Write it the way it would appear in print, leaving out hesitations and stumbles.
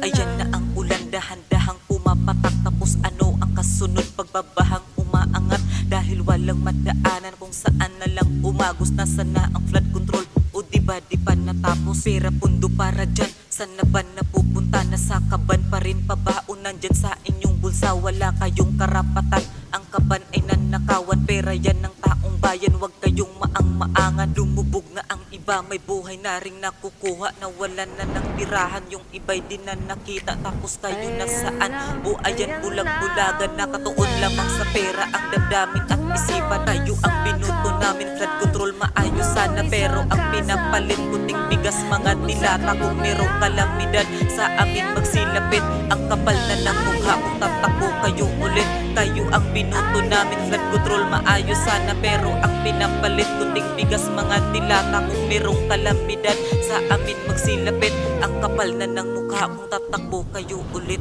ayan na ang ulan, dahan-dahang pumapatak. Tapos ano ang kasunod, pagbabahang umaangat. Dahil walang madaanan kung saan na lang umagos. Nasa na ang flood control, o diba di pa natapos? Pera pundo para dyan, saan na ba napupunta? Nasa kaban pa rin pa ba o nandyan sa inyong bulsa? Wala kayong karapatan, ang kaban ay nanakawan. Pera yan ng taong bayan, wag kayong maang-maangan. Lumubog na ang iba, may buhay na ring nakukuha. Nawalan na ng tirahan, yung iba'y di na nakita. Tapos kayo nasaan? O ayan bulag-bulagan, nakatuon lamang sa pera ang damdamin at isipan. Tayo ang binuto namin, flood control maayos sana. Pero ang pinapalit, puting bigas, mga dilata. Kung merong kalamidad sa amin magsilapit, ang kapal na ng mukha kung tatakbo kayo ulit. Kayo ang binuto namin, flood control maayos sana. Pero ang pinapalit, puting bigas, mga dilata. Kung merong kalamidad sa amin magsilapit, ang kapal na ng mukha kung tatakbo kayo ulit.